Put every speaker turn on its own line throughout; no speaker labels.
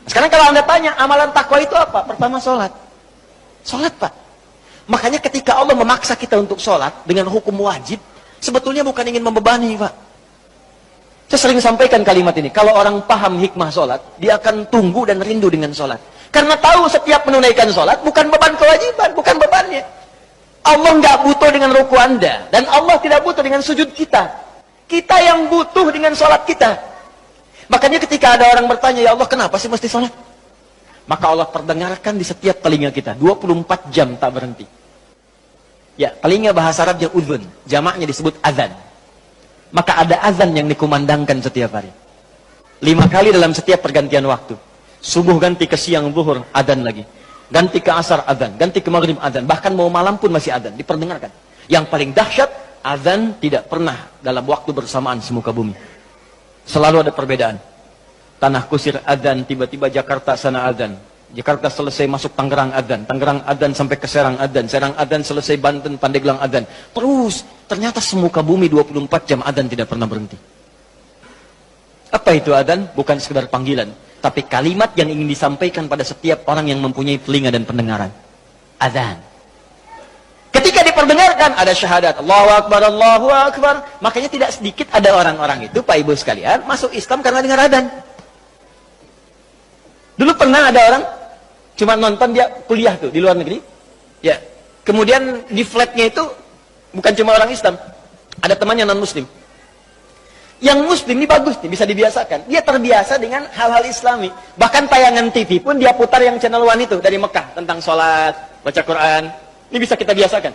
Sekarang kalau Anda tanya, amalan takwa itu apa? Pertama sholat. Sholat, Pak. Makanya ketika Allah memaksa kita untuk sholat dengan hukum wajib, sebetulnya bukan ingin membebani, Pak. Saya sering sampaikan kalimat ini. Kalau orang paham hikmah sholat, dia akan tunggu dan rindu dengan sholat. Karena tahu setiap menunaikan sholat bukan beban kewajiban, bukan bebannya. Allah nggak butuh dengan ruku Anda. Dan Allah tidak butuh dengan sujud kita. Kita yang butuh dengan sholat kita. Makanya ketika ada orang bertanya, ya Allah kenapa sih mesti sholat? Maka Allah perdengarkan di setiap telinga kita. 24 jam tak berhenti. Ya, telinga bahasa Arabnya udhun. Jamaknya disebut azan. Maka ada azan yang dikumandangkan setiap hari. 5 kali dalam setiap pergantian waktu. Subuh ganti ke siang, zuhur, azan lagi. Ganti ke asar, azan. Ganti ke maghrib, azan. Bahkan mau malam pun masih azan. Diperdengarkan. Yang paling dahsyat, azan tidak pernah dalam waktu bersamaan semuka bumi. Selalu ada perbedaan. Tanah Kusir azan, tiba-tiba Jakarta sana azan. Jakarta selesai masuk Tangerang azan. Tangerang azan sampai ke Serang azan. Serang azan selesai Banten, Pandeglang azan. Terus, ternyata semuka bumi 24 jam azan tidak pernah berhenti. Apa itu azan? Bukan sekedar panggilan. Tapi kalimat yang ingin disampaikan pada setiap orang yang mempunyai telinga dan pendengaran. Azan. Ketika diperdengarkan ada syahadat Allahu Akbar, Allahu Akbar. Makanya tidak sedikit ada orang-orang itu, Pak Ibu sekalian, masuk Islam karena dengar azan. Dulu pernah ada orang cuma nonton, dia kuliah tuh di luar negeri. Ya. Kemudian di flatnya itu bukan cuma orang Islam, ada temannya non muslim. Yang muslim ini bagus nih, bisa dibiasakan. Dia terbiasa dengan hal-hal Islami. Bahkan tayangan TV pun dia putar yang channel one itu dari Mekah tentang sholat, baca Quran. Ini bisa kita biasakan.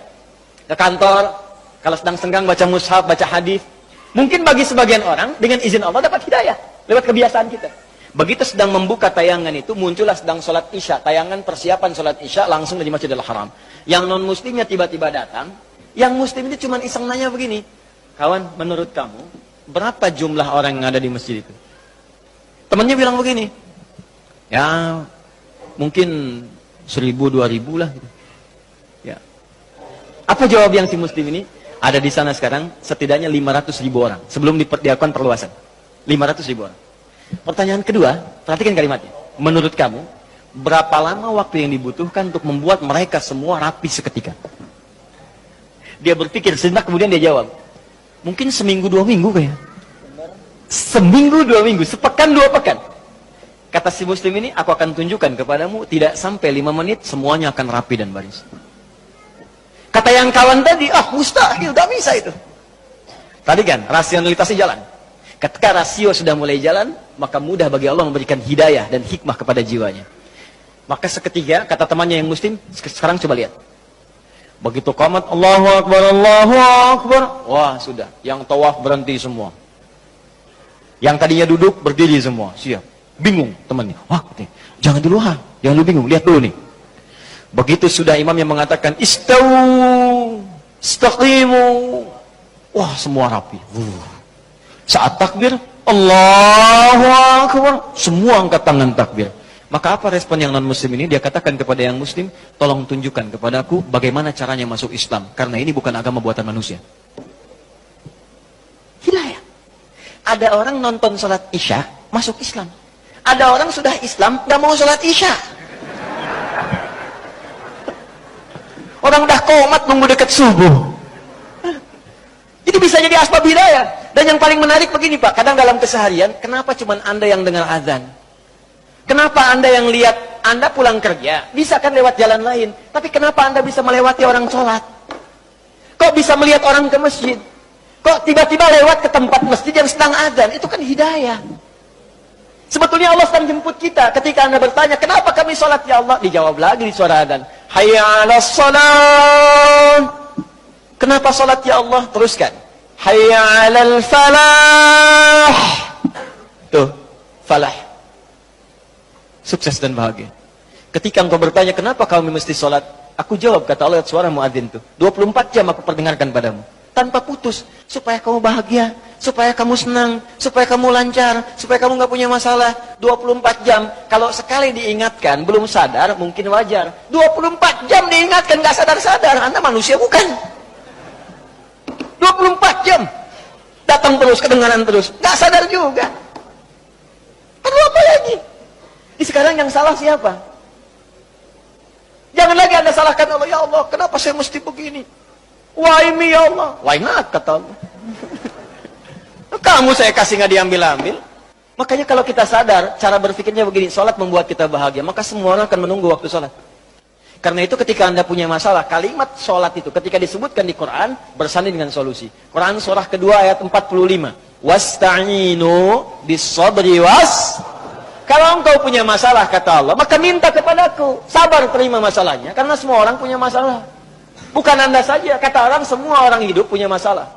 Ke kantor, kalau sedang senggang baca mushaf, baca hadis. Mungkin bagi sebagian orang dengan izin Allah dapat hidayah lewat kebiasaan kita. Begitu sedang membuka tayangan itu, muncullah sedang sholat isya. Tayangan persiapan sholat isya langsung dari Masjidil Haram. Yang non-muslimnya tiba-tiba datang. Yang muslim itu cuma iseng nanya begini. Kawan, menurut kamu, berapa jumlah orang yang ada di masjid itu? Temannya bilang begini. Ya, mungkin 1000, 2000 lah. Ya. Apa jawab yang si muslim ini? Ada di sana sekarang setidaknya 500.000 orang. Sebelum dilakukan perluasan. 500.000 orang. Pertanyaan kedua, perhatikan kalimatnya. Menurut kamu, berapa lama waktu yang dibutuhkan untuk membuat mereka semua rapi seketika? Dia berpikir sejenak, kemudian dia jawab. Mungkin seminggu 2 minggu kayaknya. Seminggu 2 minggu, sepekan 2 pekan. Kata si muslim ini, aku akan tunjukkan kepadamu, tidak sampai 5 menit, semuanya akan rapi dan baris. Kata yang kawan tadi, mustahil, gak bisa itu. Tadi kan, rasionalitasnya jalan. Ketika rasio sudah mulai jalan, maka mudah bagi Allah memberikan hidayah dan hikmah kepada jiwanya. Maka seketika, kata temannya yang muslim, sekarang coba lihat. Begitu qamat, Allahu Akbar, Allahu Akbar. Wah, sudah. Yang tawaf berhenti semua. Yang tadinya duduk, berdiri semua. Siap. Bingung temannya. Wah, jangan dulu jangan dulu bingung. Lihat dulu nih. Begitu sudah imam yang mengatakan, Istawu, istaqimu. Wah, semua rapi. Saat takbir, Allahu Akbar, semua angkat tangan takbir. Maka apa respon yang non-muslim ini? Dia katakan kepada yang muslim, tolong tunjukkan kepadaku bagaimana caranya masuk Islam. Karena ini bukan agama buatan manusia. Hidayah. Ada orang nonton sholat isya, masuk Islam. Ada orang sudah Islam, gak mau sholat isya. Orang dah qomat nunggu dekat subuh. Itu bisa jadi asbab hidayah. Dan yang paling menarik begini Pak, kadang dalam keseharian, kenapa cuma Anda yang dengar azan? Kenapa Anda yang lihat, Anda pulang kerja, bisa kan lewat jalan lain. Tapi kenapa Anda bisa melewati orang sholat? Kok bisa melihat orang ke masjid? Kok tiba-tiba lewat ke tempat masjid yang sedang azan? Itu kan hidayah. Sebetulnya Allah sedang jemput kita. Ketika Anda bertanya, kenapa kami sholat ya Allah? Dijawab lagi di suara azan. Hayya 'alas shalah. Kenapa sholat ya Allah? Teruskan. Hayya 'alal falah. Tuh, falah. Sukses dan bahagia. Ketika engkau bertanya, kenapa kami mesti sholat? Aku jawab, kata Allah, suara muadzin tuh. 24 jam aku perdengarkan padamu. Tanpa putus. Supaya kamu bahagia. Supaya kamu senang. Supaya kamu lancar. Supaya kamu gak punya masalah. 24 jam. Kalau sekali diingatkan, belum sadar, mungkin wajar. 24 jam diingatkan, gak sadar-sadar. Anda manusia bukan. 24 jam. Datang terus, kedengaran terus. Gak sadar juga. Perlu apa lagi? Di Sekarang yang salah siapa? Jangan lagi Anda salahkan Allah. Ya Allah, kenapa saya mesti begini? Why me ya Allah? Why not, kata Allah. Kamu saya kasih nggak diambil-ambil. Makanya kalau kita sadar, cara berpikirnya begini, sholat membuat kita bahagia, maka semua orang akan menunggu waktu sholat. Karena itu ketika Anda punya masalah, kalimat sholat itu ketika disebutkan di Quran, bersanding dengan solusi. Quran surah kedua ayat 45. Wasta'inu bis-sabri was. Kalau engkau punya masalah, kata Allah, maka minta kepadaku. Sabar terima masalahnya, karena semua orang punya masalah. Bukan Anda saja, kata orang, semua orang hidup punya masalah.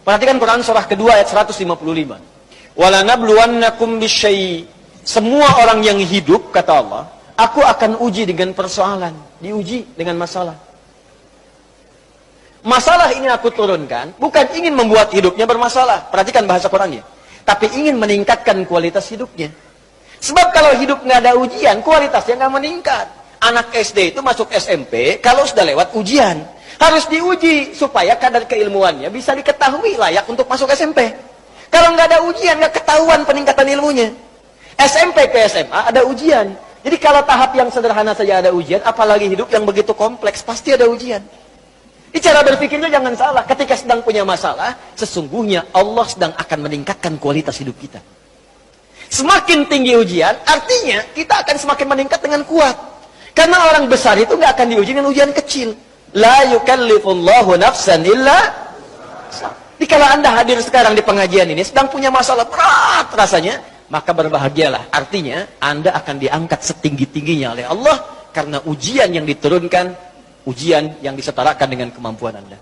Perhatikan Quran surah kedua ayat 155. Walanabluwannakum bisyai. Semua orang yang hidup, kata Allah, aku akan uji dengan persoalan. Diuji dengan masalah. Masalah ini aku turunkan, bukan ingin membuat hidupnya bermasalah. Perhatikan bahasa Qurannya. Tapi ingin meningkatkan kualitas hidupnya. Sebab kalau hidup nggak ada ujian, kualitasnya nggak meningkat. Anak SD itu masuk SMP, kalau sudah lewat ujian. Harus diuji, supaya kadar keilmuannya bisa diketahui layak untuk masuk SMP. Kalau nggak ada ujian, nggak ketahuan peningkatan ilmunya. SMP ke SMA ada ujian. Jadi kalau tahap yang sederhana saja ada ujian, apalagi hidup yang begitu kompleks, pasti ada ujian. Di cara berpikirnya jangan salah. Ketika sedang punya masalah, sesungguhnya Allah sedang akan meningkatkan kualitas hidup kita. Semakin tinggi ujian, artinya kita akan semakin meningkat dengan kuat. Karena orang besar itu nggak akan diuji dengan ujian kecil. La yukallifullahu nafsan illa. Kalau Anda hadir sekarang di pengajian ini, sedang punya masalah berat rasanya, maka berbahagialah. Artinya, Anda akan diangkat setinggi-tingginya oleh Allah, karena ujian yang diturunkan, ujian yang disetarakan dengan kemampuan Anda.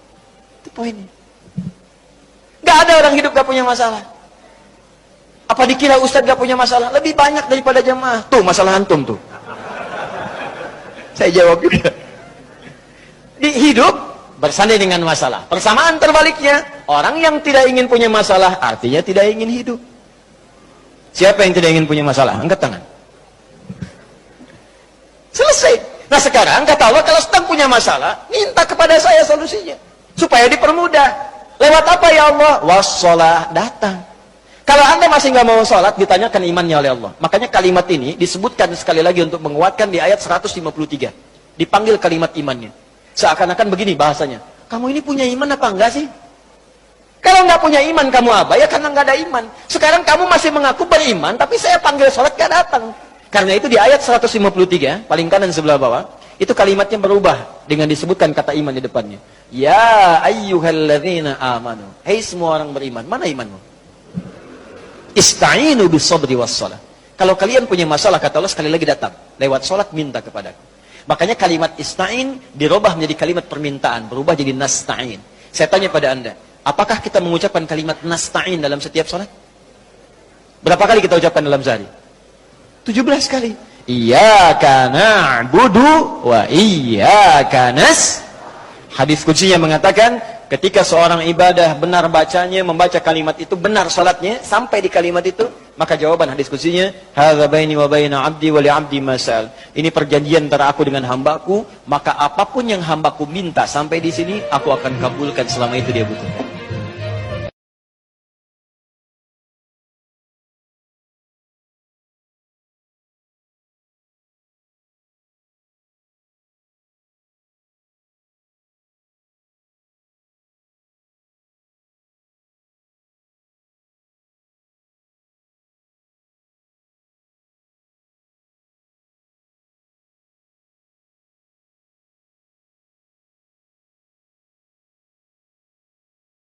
Itu poinnya. Gak ada orang hidup gak punya masalah. Apa dikira Ustadz gak punya masalah? Lebih banyak daripada jamaah. Tuh, masalah antum tuh. Saya jawab juga. Di hidup, bersanding dengan masalah. Persamaan terbaliknya, orang yang tidak ingin punya masalah, artinya tidak ingin hidup. Siapa yang tidak ingin punya masalah? Angkat tangan. Selesai. Nah sekarang, kata Allah, kalau sedang punya masalah, minta kepada saya solusinya. Supaya dipermudah. Lewat apa ya Allah? Wassalah, datang. Kalau Anda masih nggak mau sholat, ditanyakan imannya oleh Allah. Makanya kalimat ini disebutkan sekali lagi untuk menguatkan di ayat 153. Dipanggil kalimat imannya. Seakan-akan begini bahasanya. Kamu ini punya iman apa enggak sih? Kalau nggak punya iman kamu apa? Ya karena nggak ada iman. Sekarang kamu masih mengaku beriman, tapi saya panggil sholat nggak datang. Karena itu di ayat 153, paling kanan sebelah bawah, itu kalimatnya berubah dengan disebutkan kata iman di depannya. Ya ayyuhalladzina amanu. Hei semua orang beriman. Mana imanmu? Ista'inu bis-sabri was-shalah. Kalau kalian punya masalah, kata Allah, sekali lagi datang. Lewat sholat minta kepadaku. Makanya kalimat ista'in dirubah menjadi kalimat permintaan, berubah jadi nasta'in. Saya tanya pada Anda, apakah kita mengucapkan kalimat nasta'in dalam setiap sholat? Berapa kali kita ucapkan dalam sehari? 17 kali. Iyyaka na'budu wa iyyaka nasta'in. Hadis qudsinya mengatakan, ketika seorang ibadah benar bacanya, membaca kalimat itu, benar salatnya, sampai di kalimat itu, maka jawaban hadis qudsinya, hadza baini wa baina 'abdi wa li 'abdi ma sa'al. Ini perjanjian antara aku dengan hambaku, maka apapun yang hambaku minta sampai di sini, aku akan kabulkan selama itu dia butuh.